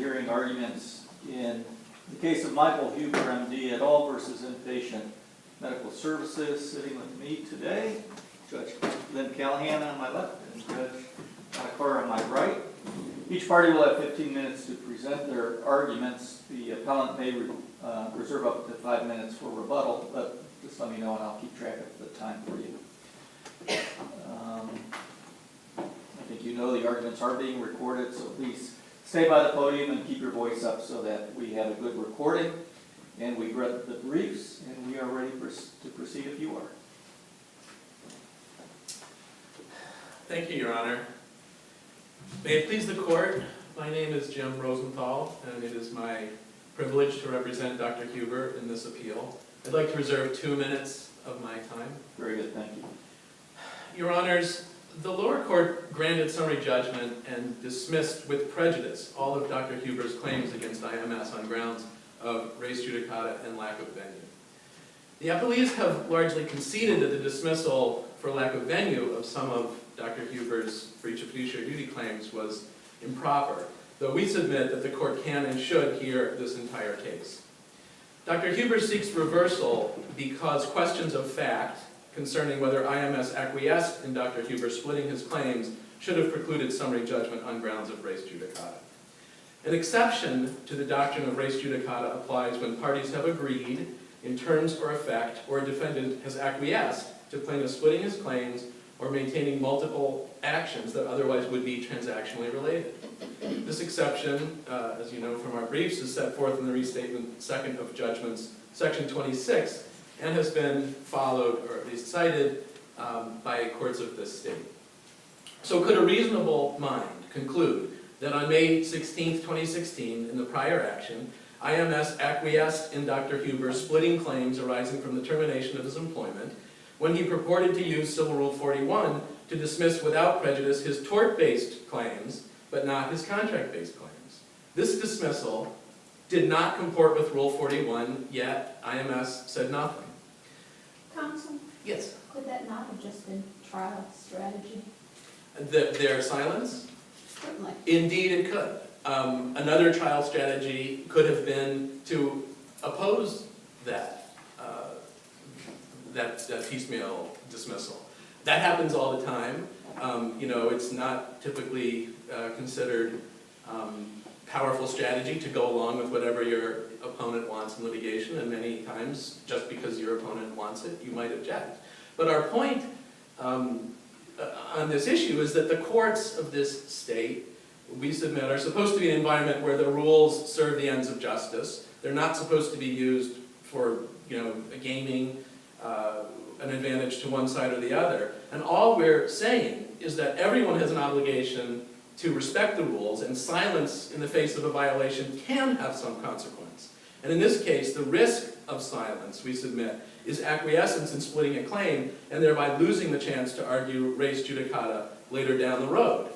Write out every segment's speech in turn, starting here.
hearing arguments in the case of Michael Huber, MD, et al. Versus Impatient Medical Services. Sitting with me today, Judge Lynn Callahan on my left and Judge Carr on my right. Each party will have 15 minutes to present their arguments. The appellant may reserve up to 5 minutes for rebuttal, but just let me know and I'll keep track of the time for you. I think you know the arguments are being recorded, so please stay by the podium and keep your voice up so that we have a good recording. And we've read the briefs and we are ready to proceed if you are. Thank you, Your Honor. May it please the Court, my name is Jim Rosenthal, and it is my privilege to represent Dr. Huber in this appeal. I'd like to reserve 2 minutes of my time. Very good, thank you. Your Honors, the lower court granted summary judgment and dismissed with prejudice all of Dr. Huber's claims against IMS on grounds of res judicata and lack of venue. The appellees have largely conceded that the dismissal for lack of venue of some of Dr. Huber's breach of fiduciary duty claims was improper, though we submit that the court can and should hear this entire case. Dr. Huber seeks reversal because questions of fact concerning whether IMS acquiesced in Dr. Huber splitting his claims should have precluded summary judgment on grounds of res judicata. An exception to the doctrine of res judicata applies when parties have agreed in terms or effect, or a defendant has acquiesced to plaintiff splitting his claims or maintaining multiple actions that otherwise would be transactionally related. This exception, as you know from our briefs, is set forth in the Restatement Second of Judgments, Section 26, and has been followed, or at least cited, by courts of this state. So could a reasonable mind conclude that on May 16, 2016, in the prior action, IMS acquiesced in Dr. Huber splitting claims arising from the termination of his employment when he purported to use Civil Rule 41 to dismiss without prejudice his tort-based claims, but not his contract-based claims? This dismissal did not comport with Rule 41, yet IMS said nothing. Counsel? Yes? Could that not have just been trial strategy? Their silence? Certainly. Indeed it could. Another trial strategy could have been to oppose that piecemeal dismissal. That happens all the time. It's not typically considered powerful strategy to go along with whatever your opponent wants in litigation, and many times, just because your opponent wants it, you might object. But our point on this issue is that the courts of this state, we submit, are supposed to be an environment where the rules serve the ends of justice. They're not supposed to be used for, gaming, an advantage to one side or the other. And all we're saying is that everyone has an obligation to respect the rules, and silence in the face of a violation can have some consequence. And in this case, the risk of silence, we submit, is acquiescence in splitting a claim, and thereby losing the chance to argue res judicata later down the road.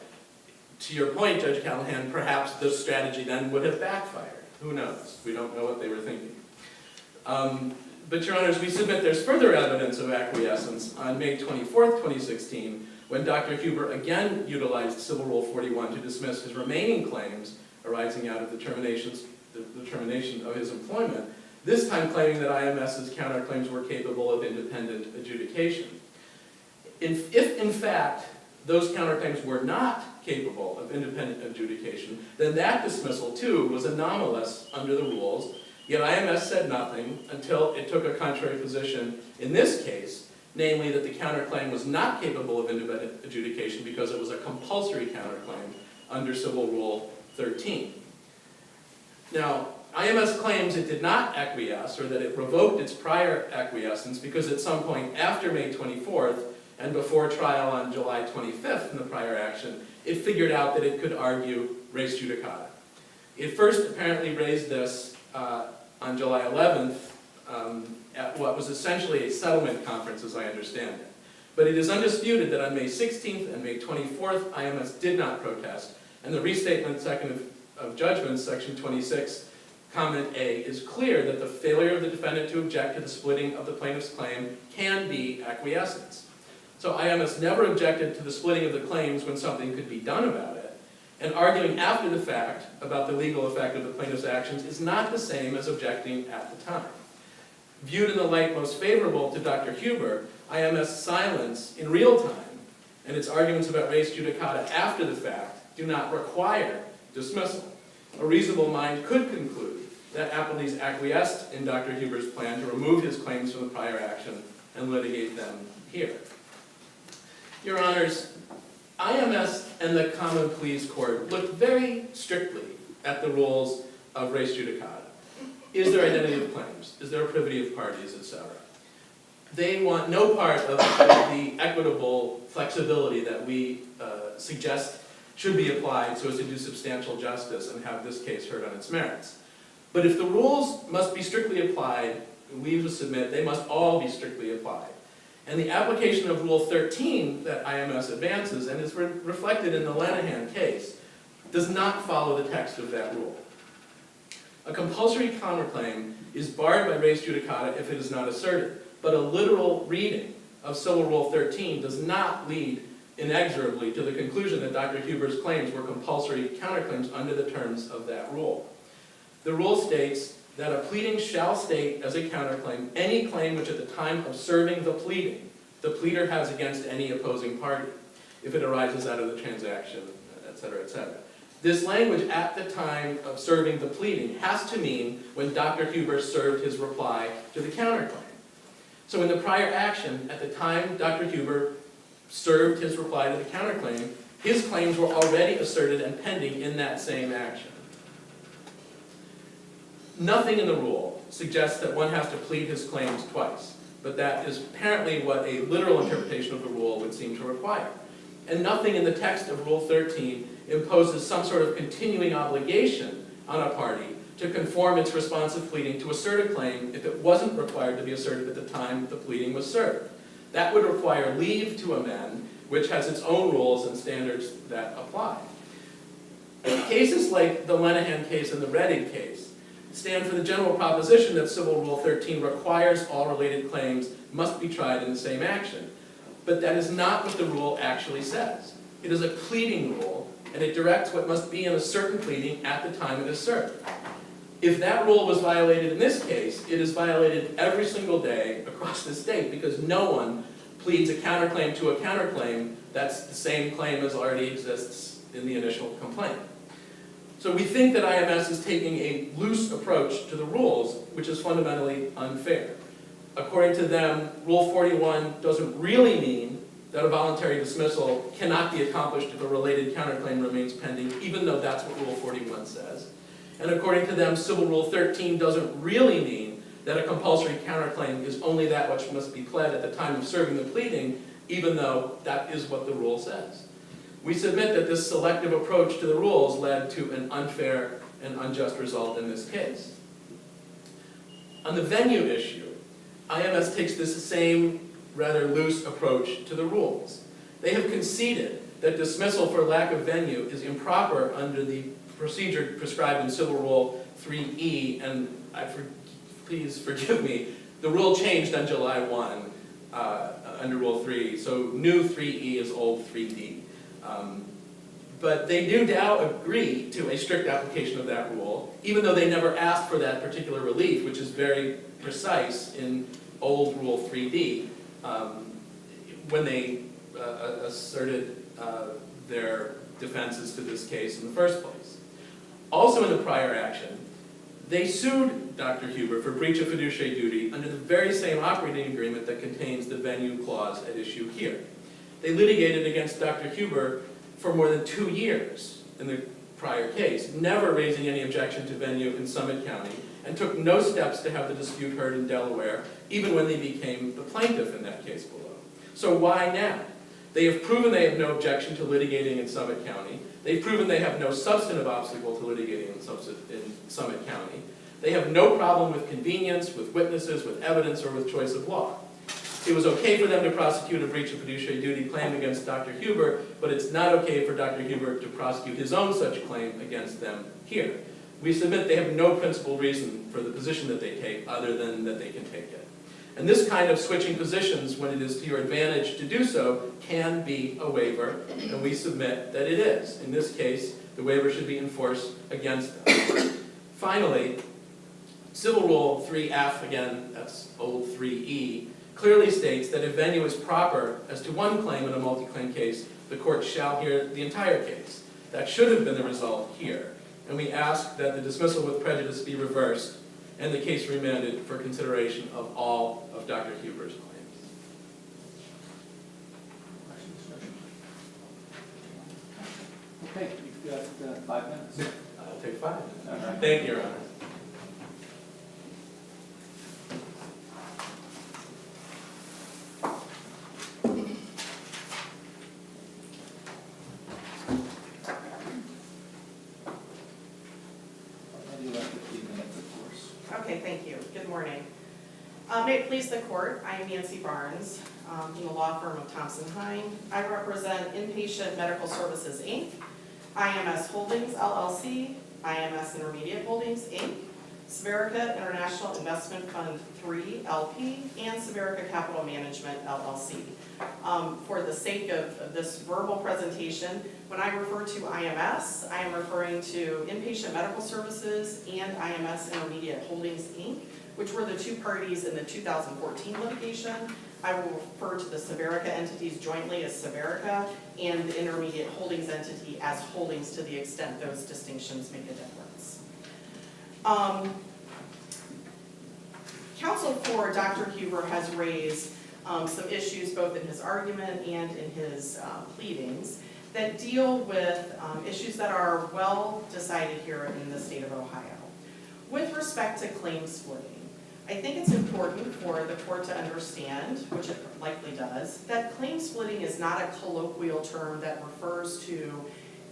To your point, Judge Callahan, perhaps this strategy then would have backfired. Who knows? We don't know what they were thinking. But, Your Honors, we submit there's further evidence of acquiescence on May 24th, 2016, when Dr. Huber again utilized Civil Rule 41 to dismiss his remaining claims arising out of the termination of his employment, this time claiming that IMS's counterclaims were capable of independent adjudication. If in fact, those counterclaims were not capable of independent adjudication, then that dismissal, too, was anomalous under the rules, yet IMS said nothing until it took a contrary position in this case, namely that the counterclaim was not capable of independent adjudication because it was a compulsory counterclaim under Civil Rule 13. Now, IMS claims it did not acquiesce, or that it revoked its prior acquiescence because at some point after May 24th, and before trial on July 25th in the prior action, it figured out that it could argue res judicata. It first apparently raised this on July 11th at what was essentially a settlement conference, as I understand it. But it is undisputed that on May 16th and May 24th, IMS did not protest, and the Restatement Second of Judgments, Section 26, Comment A, is clear that the failure of the defendant to object to the splitting of the plaintiff's claim can be acquiescence. So IMS never objected to the splitting of the claims when something could be done about it, And arguing after the fact about the legal effect of the plaintiff's actions is not the same as objecting at the time. Viewed in the light most favorable to Dr. Huber, IMS silence in real time and its arguments about res judicata after the fact do not require dismissal. A reasonable mind could conclude that Appleby's acquiesced in Dr. Huber's plan to remove his claims from the prior action and litigate them here. Your Honors, IMS and the Common Pleas Court looked very strictly at the rules of res judicata. Is there identity of claims? Is there a privity of parties, etc.? They want no part of the equitable flexibility that we suggest should be applied so as to do substantial justice and have this case heard on its merits. But if the rules must be strictly applied, we will submit they must all be strictly applied. And the application of Rule 13 that IMS advances, and is reflected in the Lenihan case, does not follow the text of that rule. A compulsory counterclaim is barred by res judicata if it is not asserted, but a literal reading of Civil Rule 13 does not lead inexorably to the conclusion that Dr. Huber's claims were compulsory counterclaims under the terms of that rule. The rule states that a pleading shall state as a counterclaim any claim which at the time of serving the pleading, the pleader has against any opposing party, if it arises out of the transaction, etc., etc. This language, at the time of serving the pleading, has to mean when Dr. Huber served his reply to the counterclaim. So in the prior action, at the time Dr. Huber served his reply to the counterclaim, his claims were already asserted and pending in that same action. Nothing in the rule suggests that one has to plead his claims twice, but that is apparently what a literal interpretation of the rule would seem to require. And nothing in the text of Rule 13 imposes some sort of continuing obligation on a party to conform its responsive pleading to assert a claim if it wasn't required to be asserted at the time the pleading was served. That would require leave to amend, which has its own rules and standards that apply. Cases like the Lenihan case and the Rettig case stand for the general proposition that Civil Rule 13 requires all related claims must be tried in the same action. But that is not what the rule actually says. It is a pleading rule, and it directs what must be in a certain pleading at the time it is served. If that rule was violated in this case, it is violated every single day across the state because no one pleads a counterclaim to a counterclaim that's the same claim as already exists in the initial complaint. So we think that IMS is taking a loose approach to the rules, which is fundamentally unfair. According to them, Rule 41 doesn't really mean that a voluntary dismissal cannot be accomplished if a related counterclaim remains pending, even though that's what Rule 41 says. And according to them, Civil Rule 13 doesn't really mean that a compulsory counterclaim is only that which must be pled at the time of serving the pleading, even though that is what the rule says. We submit that this selective approach to the rules led to an unfair and unjust result in this case. On the venue issue, IMS takes this same rather loose approach to the rules. They have conceded that dismissal for lack of venue is improper under the procedure prescribed in Civil Rule 3E, and please forgive me, the rule changed on July 1 under Rule 3, so new 3E is old 3D. But they do now agree to a strict application of that rule, even though they never asked for that particular relief, which is very precise in old Rule 3D, when they asserted their defenses to this case in the first place. Also in the prior action, they sued Dr. Huber for breach of fiduciary duty under the very same operating agreement that contains the venue clause at issue here. They litigated against Dr. Huber for more than 2 years in the prior case, never raising any objection to venue in Summit County, and took no steps to have the dispute heard in Delaware, even when they became the plaintiff in that case below. So why now? They have proven they have no objection to litigating in Summit County. They've proven they have no substantive obstacle to litigating in Summit County. They have no problem with convenience, with witnesses, with evidence, or with choice of law. It was okay for them to prosecute a breach of fiduciary duty claim against Dr. Huber, but it's not okay for Dr. Huber to prosecute his own such claim against them here. We submit they have no principled reason for the position that they take other than that they can take it. And this kind of switching positions when it is to your advantage to do so can be a waiver, and we submit that it is. In this case, the waiver should be enforced against them. Finally, Civil Rule 3F, again, that's old 3E, clearly states that if venue is proper as to one claim in a multi-claim case, the court shall hear the entire case. That should have been the result here. And we ask that the dismissal with prejudice be reversed and the case remanded for consideration of all of Dr. Huber's claims. Okay, you've got 5 minutes. I'll take 5. All right. Thank you, Your Honor. And you have 15 minutes, of course. Okay, thank you. Good morning. May it please the court, I am Nancy Barnes from the law firm of Thompson Hine. I represent Impatient Medical Services, Inc., IMS Holdings, LLC, IMS Intermediate Holdings, Inc., Severica International Investment Fund 3, LP, and Severica Capital Management, LLC. For the sake of this verbal presentation, when I refer to IMS, I am referring to Impatient Medical Services and IMS Intermediate Holdings, Inc., which were the two parties in the 2014 litigation. I will refer to the Severica entities jointly as Severica and the Intermediate Holdings entity as holdings to the extent those distinctions make a difference. Counsel for Dr. Huber has raised some issues both in his argument and in his pleadings that deal with issues that are well decided here in the state of Ohio. With respect to claim splitting, I think it's important for the court to understand, which it likely does, that claim splitting is not a colloquial term that refers to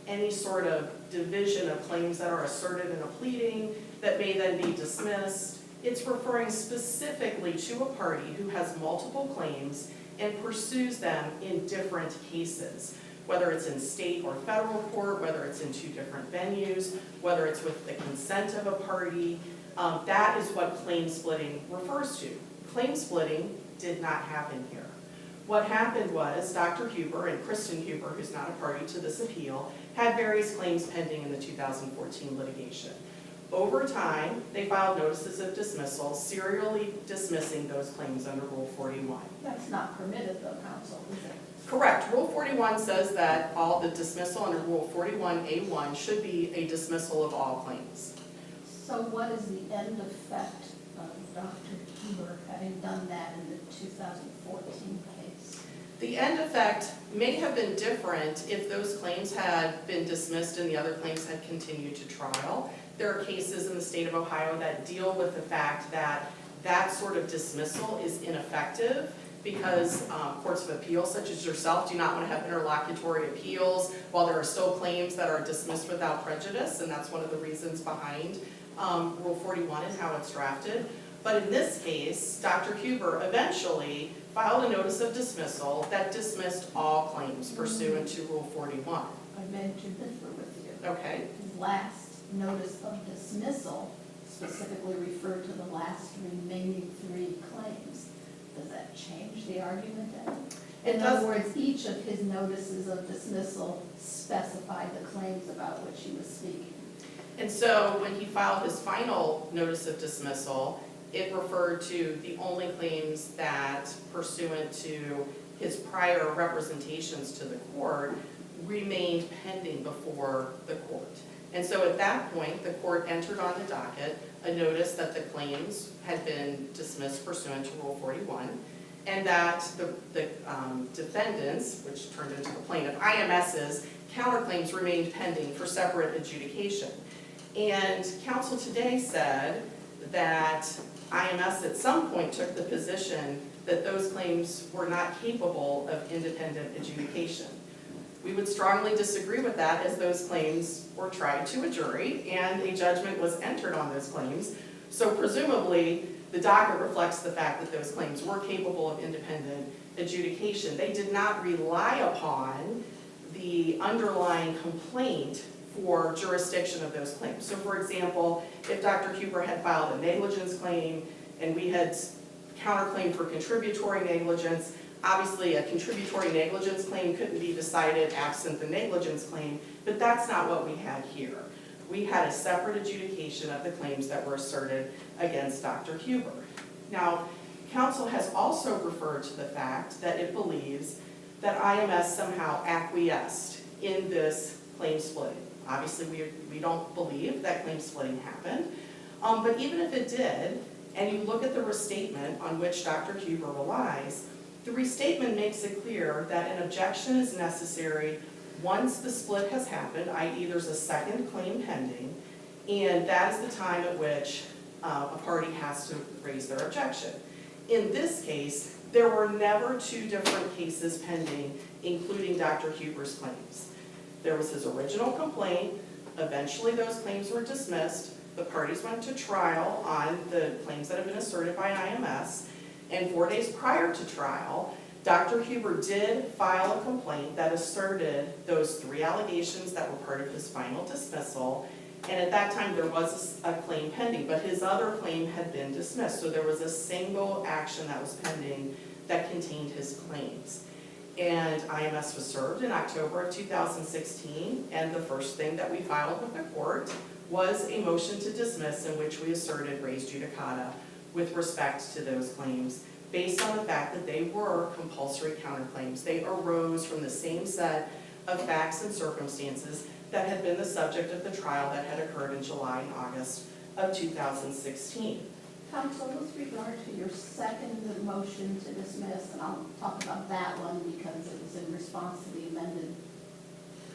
any sort of division of claims that are asserted in a pleading that may then be dismissed. It's referring specifically to a party who has multiple claims and pursues them in different cases, whether it's in state or federal court, whether it's in two different venues, whether it's with the consent of a party. That is what claim splitting refers to. Claim splitting did not happen here. What happened was Dr. Huber and Kristen Huber, who's not a party to this appeal, had various claims pending in the 2014 litigation. Over time, they filed notices of dismissal, serially dismissing those claims under Rule 41. That's not permitted though, counsel, is it? Correct. Rule 41 says that all the dismissal under Rule 41A1 should be a dismissal of all claims. So what is the end effect of Dr. Huber having done that in the 2014 case? The end effect may have been different if those claims had been dismissed and the other claims had continued to trial. There are cases in the state of Ohio that deal with the fact that that sort of dismissal is ineffective because courts of appeals such as yourself do not want to have interlocutory appeals while there are still claims that are dismissed without prejudice, and that's one of the reasons behind Rule 41 and how it's drafted. But in this case, Dr. Huber eventually filed a notice of dismissal that dismissed all claims pursuant to Rule 41. I beg to differ with you. Okay. His last notice of dismissal specifically referred to the last remaining 3 claims. Does that change the argument then? In other words, each of his notices of dismissal specified the claims about which he was speaking. And so when he filed his final notice of dismissal, it referred to the only claims that, pursuant to his prior representations to the court, remained pending before the court. And so at that point, the court entered on the docket a notice that the claims had been dismissed pursuant to Rule 41, and that the defendants, which turned into the plaintiff, IMS's counterclaims remained pending for separate adjudication. And counsel today said that IMS at some point took the position that those claims were not capable of independent adjudication. We would strongly disagree with that, as those claims were tried to a jury and a judgment was entered on those claims. So presumably, the docket reflects the fact that those claims were capable of independent adjudication. They did not rely upon the underlying complaint for jurisdiction of those claims. So for example, if Dr. Huber had filed a negligence claim and we had counterclaimed for contributory negligence, Obviously, a contributory negligence claim couldn't be decided absent the negligence claim, but that's not what we had here. We had a separate adjudication of the claims that were asserted against Dr. Huber. Now, counsel has also referred to the fact that it believes that IMS somehow acquiesced in this claim splitting. Obviously, we don't believe that claim splitting happened, but even if it did, and you look at the restatement on which Dr. Huber relies, the restatement makes it clear that an objection is necessary once the split has happened, i.e. there's a second claim pending, and that is the time at which a party has to raise their objection. In this case, there were never two different cases pending, including Dr. Huber's claims. There was his original complaint, eventually those claims were dismissed, the parties went to trial on the claims that have been asserted by IMS, and 4 days prior to trial, Dr. Huber did file a complaint that asserted those 3 allegations that were part of his final dismissal, and at that time there was a claim pending, but his other claim had been dismissed, so there was a single action that was pending that contained his claims. And IMS was served in October of 2016, and the first thing that we filed with the court was a motion to dismiss in which we asserted res judicata with respect to those claims, based on the fact that they were compulsory counterclaims. They arose from the same set of facts and circumstances that had been the subject of the trial that had occurred in July and August of 2016. Counsel, with regard to your second motion to dismiss, and I'll talk about that one because it was in response to the amended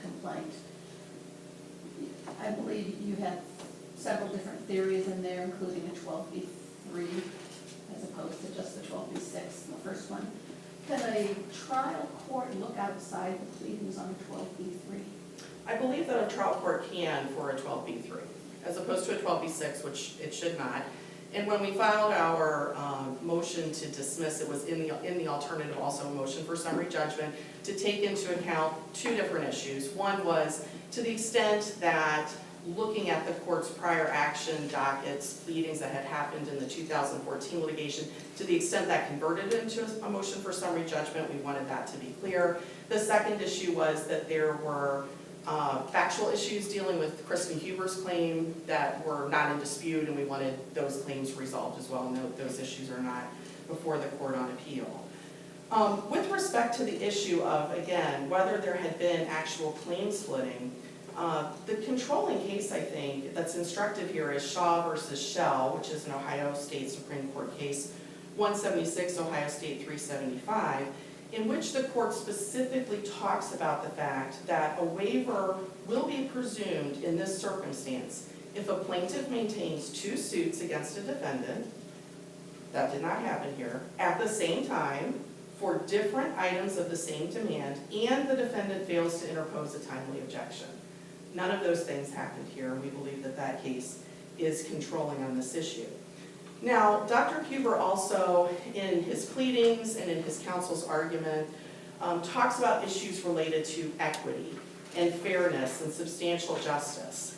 complaint. I believe you had several different theories in there, including a 12B3 as opposed to just the 12B6 in the first one. Can a trial court look outside the pleadings on a 12B3? I believe that a trial court can for a 12B3, as opposed to a 12B6, which it should not. And when we filed our motion to dismiss, it was in the alternative also a motion for summary judgment to take into account 2 different issues. One was to the extent that looking at the court's prior action dockets, pleadings that had happened in the 2014 litigation, to the extent that converted into a motion for summary judgment, we wanted that to be clear. The second issue was that there were factual issues dealing with Kristen Huber's claim that were not in dispute, and we wanted those claims resolved as well, and those issues are not before the court on appeal. With respect to the issue of, again, whether there had been actual claim splitting, the controlling case, I think, that's instructive here is Shaw versus Shell, which is an Ohio State Supreme Court case, 176 Ohio State 375, in which the court specifically talks about the fact that a waiver will be presumed in this circumstance if a plaintiff maintains 2 suits against a defendant, that did not happen here, at the same time for different items of the same demand, and the defendant fails to interpose a timely objection. None of those things happened here, and we believe that that case is controlling on this issue. Now, Dr. Huber also, in his pleadings and in his counsel's argument, talks about issues related to equity and fairness and substantial justice.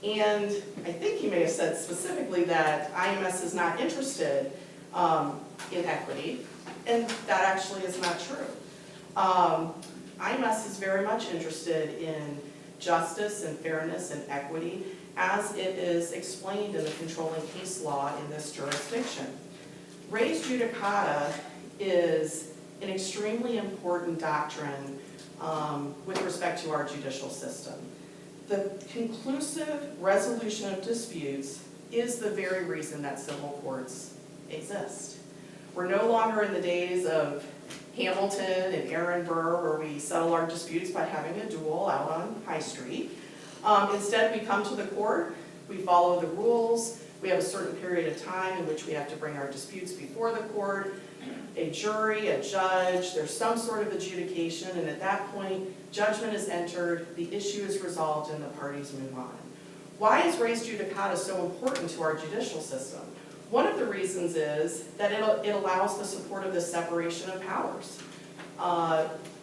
And I think he may have said specifically that IMS is not interested in equity, and that actually is not true. IMS is very much interested in justice and fairness and equity as it is explained in the controlling case law in this jurisdiction. Res judicata is an extremely important doctrine with respect to our judicial system. The conclusive resolution of disputes is the very reason that civil courts exist. We're no longer in the days of Hamilton and Aaron Burr where we settle our disputes by having a duel out on High Street. Instead, we come to the court, we follow the rules, we have a certain period of time in which we have to bring our disputes before the court, a jury, a judge, there's some sort of adjudication, and at that point, judgment is entered, the issue is resolved, and the parties move on. Why is res judicata so important to our judicial system? One of the reasons is that it allows the support of the separation of powers.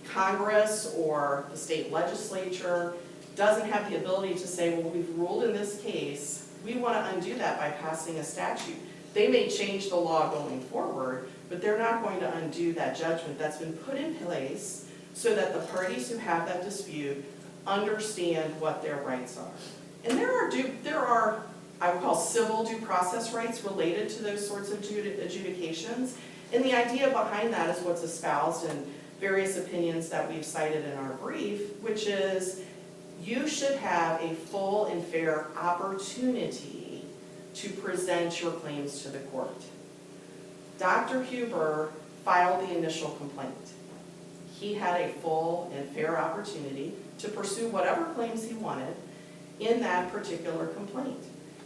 Congress or the state legislature doesn't have the ability to say, well, we've ruled in this case, we want to undo that by passing a statute. They may change the law going forward, but they're not going to undo that judgment that's been put in place so that the parties who have that dispute understand what their rights are. And there are, I would call civil due process rights related to those sorts of adjudications. And the idea behind that is what's espoused in various opinions that we've cited in our brief, which is you should have a full and fair opportunity to present your claims to the court. Dr. Huber filed the initial complaint. He had a full and fair opportunity to pursue whatever claims he wanted in that particular complaint.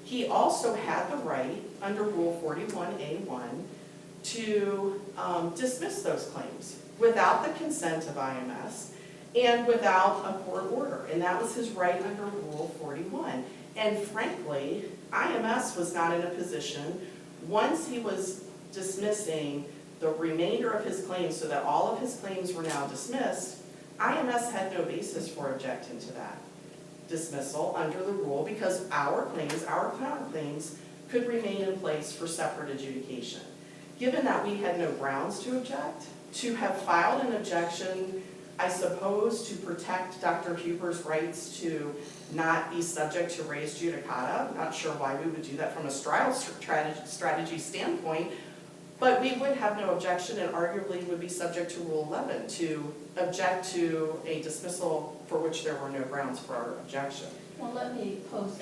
He also had the right, under Rule 41A1, to dismiss those claims without the consent of IMS and without a court order. And that was his right under Rule 41. And frankly, IMS was not in a position, once he was dismissing the remainder of his claims so that all of his claims were now dismissed, IMS had no basis for objecting to that dismissal under the rule because our claims, our counterclaims, could remain in place for separate adjudication. Given that we had no grounds to object, to have filed an objection, I suppose, to protect Dr. Huber's rights to not be subject to res judicata. I'm not sure why we would do that from a trial strategy standpoint, but we would have no objection and arguably would be subject to Rule 11 to object to a dismissal for which there were no grounds for our objection. Well, let me pose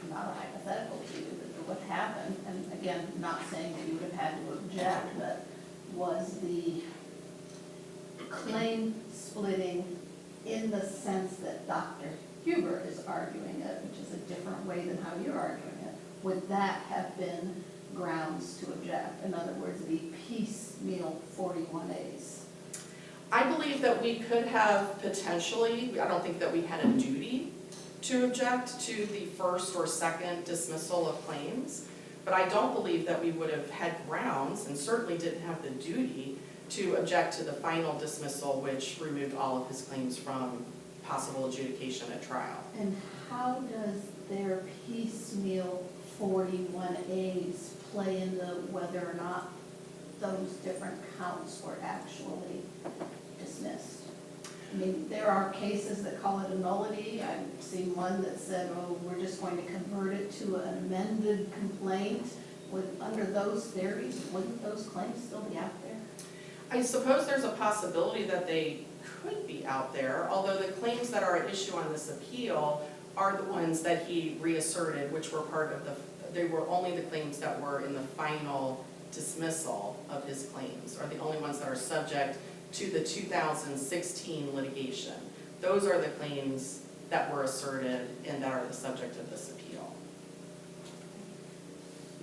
not a hypothetical to you, but what happened, and again, not saying that you would have had to object, but was the claim splitting in the sense that Dr. Huber is arguing it, which is a different way than how you're arguing it, would that have been grounds to object? In other words, the piecemeal 41As. I believe that we could have potentially, I don't think that we had a duty to object to the first or second dismissal of claims, but I don't believe that we would have had grounds and certainly didn't have the duty to object to the final dismissal, which removed all of his claims from possible adjudication at trial. And how does their piecemeal 41As play into whether or not those different counts were actually dismissed? I mean, there are cases that call it a nullity. I've seen one that said, oh, we're just going to convert it to an amended complaint. Under those theories, wouldn't those claims still be out there? I suppose there's a possibility that they could be out there, although the claims that are at issue on this appeal are the ones that he reasserted, which were part of they were only the claims that were in the final dismissal of his claims, are the only ones that are subject to the 2016 litigation. Those are the claims that were asserted and that are the subject of this appeal.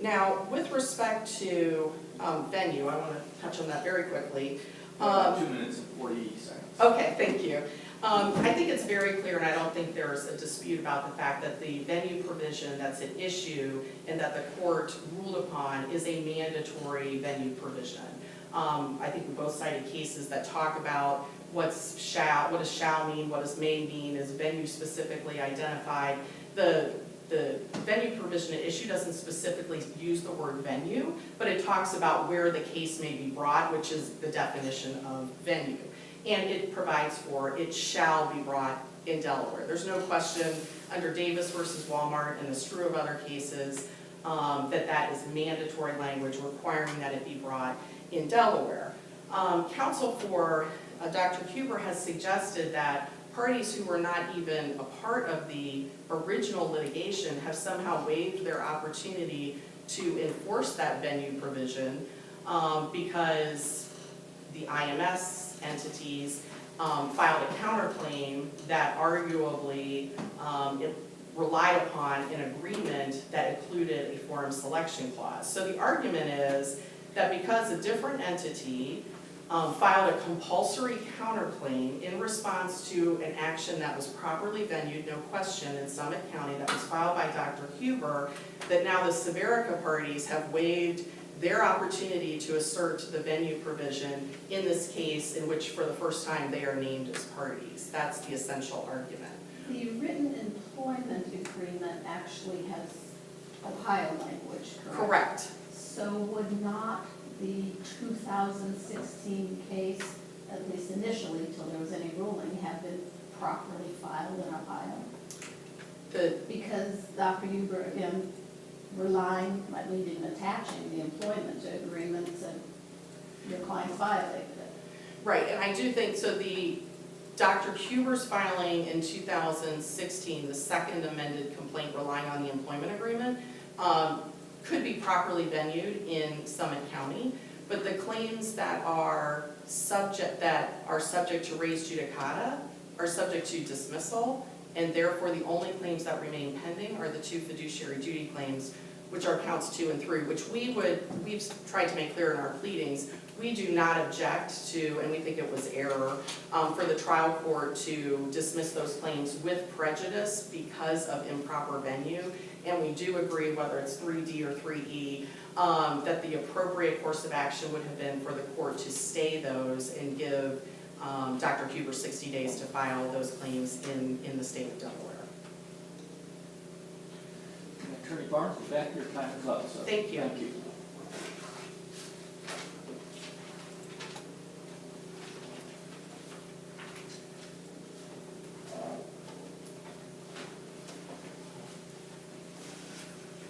Now, with respect to venue, I want to touch on that very quickly. 2 minutes and 40 seconds. Okay, thank you. I think it's very clear, and I don't think there's a dispute about the fact that the venue provision that's at issue and that the court ruled upon is a mandatory venue provision. I think we both cited cases that talk about what does shall mean, what does may mean, is venue specifically identified. The venue provision at issue doesn't specifically use the word venue, but it talks about where the case may be brought, which is the definition of venue. And it provides for it shall be brought in Delaware. There's no question under Davis versus Walmart and a slew of other cases that is mandatory language requiring that it be brought in Delaware. Counsel for Dr. Huber has suggested that parties who were not even a part of the original litigation have somehow waived their opportunity to enforce that venue provision because the IMS entities filed a counterclaim that arguably relied upon an agreement that included a forum selection clause. So the argument is that because a different entity filed a compulsory counterclaim in response to an action that was properly venued, no question, in Summit County that was filed by Dr. Huber, that now the Severica parties have waived their opportunity to assert the venue provision in this case in which for the first time they are named as parties. That's the essential argument. The written employment agreement actually has Ohio language, correct? Correct. So would not the 2016 case, at least initially, till there was any ruling, have been properly filed in Ohio? Because Dr. Huber, again, relying, I believe even attaching the employment agreement, said your clients violated it. Right, and I do think, so Dr. Huber's filing in 2016, the second amended complaint relying on the employment agreement, could be properly venued in Summit County, but the claims that are subject to res judicata are subject to dismissal, and therefore the only claims that remain pending are the two fiduciary duty claims, which are counts 2 and 3, which we've tried to make clear in our pleadings. We do not object to, and we think it was error, for the trial court to dismiss those claims with prejudice because of improper venue. And we do agree, whether it's 3D or 3E, that the appropriate course of action would have been for the court to stay those and give Dr. Huber 60 days to file those claims in the state of Delaware. Attorney Barnes, in fact, your time is up, so. Thank you. Thank you.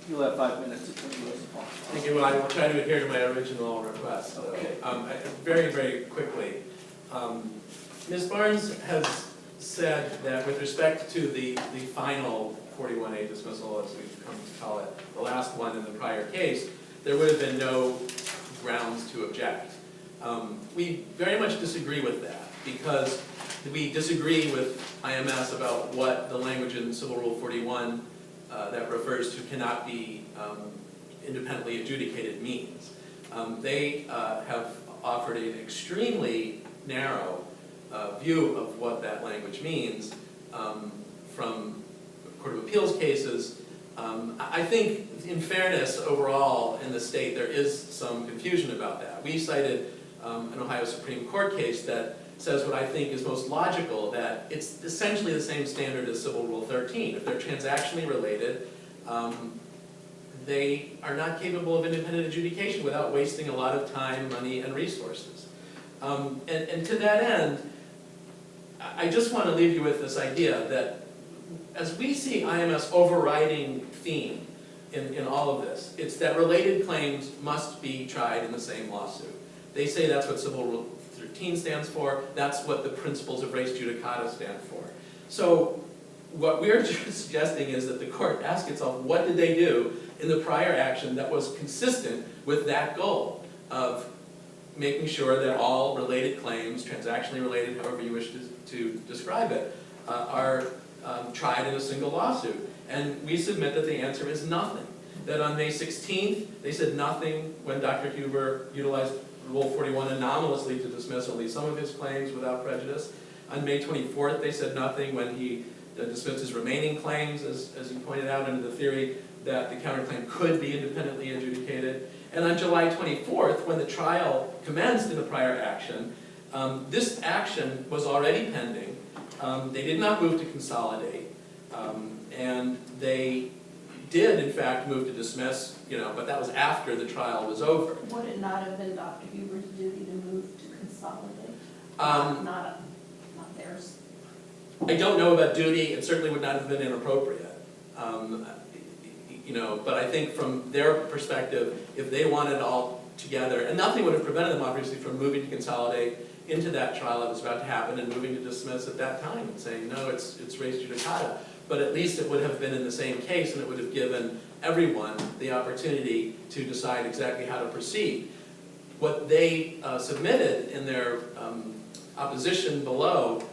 You'll have 5 minutes to turn this off. Thank you. Well, I will try to adhere to my original request. So, Okay. very, very quickly. Ms. Barnes has said that with respect to the final 41A dismissal, as we've come to call it, the last one in the prior case, there would have been no grounds to object. We very much disagree with that because we disagree with IMS about what the language in Civil Rule 41 that refers to cannot be independently adjudicated means. They have offered an extremely narrow view of what that language means from Court of Appeals cases. I think, in fairness, overall in the state, there is some confusion about that. We cited an Ohio Supreme Court case that says what I think is most logical, that it's essentially the same standard as Civil Rule 13. If they're transactionally related, they are not capable of independent adjudication without wasting a lot of time, money, and resources. And to that end, I just want to leave you with this idea that as we see IMS overriding theme in all of this, it's that related claims must be tried in the same lawsuit. They say that's what Civil Rule 13 stands for, that's what the principles of res judicata stand for. So what we're suggesting is that the court ask itself, what did they do in the prior action that was consistent with that goal of making sure that all related claims, transactionally related, however you wish to describe it, are tried in a single lawsuit? And we submit that the answer is nothing. That on May 16th, they said nothing when Dr. Huber utilized Rule 41 anomalously to dismiss only some of his claims without prejudice. On May 24th, they said nothing when he dismissed his remaining claims, as he pointed out, under the theory that the counterclaim could be independently adjudicated. And on July 24th, when the trial commenced in the prior action, this action was already pending. They did not move to consolidate, and they did, in fact, move to dismiss, but that was after the trial was over. Would it not have been Dr. Huber's duty to move to consolidate? Not theirs. I don't know about duty. It certainly would not have been inappropriate. But I think from their perspective, if they wanted it all together, and nothing would have prevented them, obviously, from moving to consolidate into that trial that was about to happen and moving to dismiss at that time and saying, no, it's res judicata. But at least it would have been in the same case, and it would have given everyone the opportunity to decide exactly how to proceed. What they submitted in their opposition below,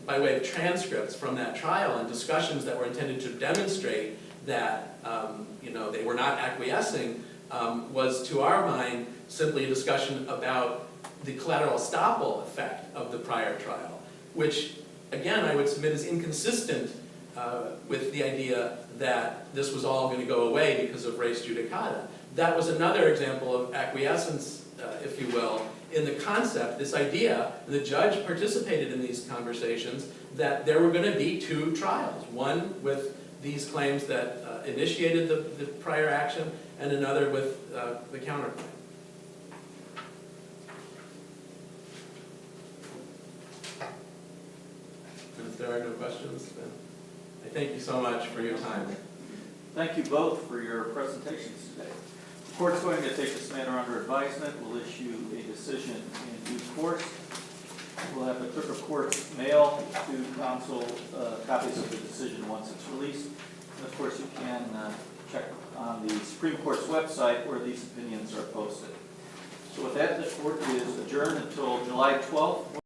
by way of transcripts from that trial and discussions that were intended to demonstrate that they were not acquiescing, was, to our mind, simply a discussion about the collateral estoppel effect of the prior trial, which, again, I would submit is inconsistent with the idea that this was all going to go away because of res judicata. That was another example of acquiescence, if you will, in the concept, this idea, the judge participated in these conversations, that there were going to be two trials, one with these claims that initiated the prior action, and another with the counterclaim. And if there are no questions, then I thank you so much for your time. Thank you both for your presentations today. The court's going to take this matter under advisement. We'll issue a decision in due course. We'll have the clerk of court mail to counsel copies of the decision once it's released. And of course, you can check on the Supreme Court's website where these opinions are posted. So with that, the court is adjourned until July 12th.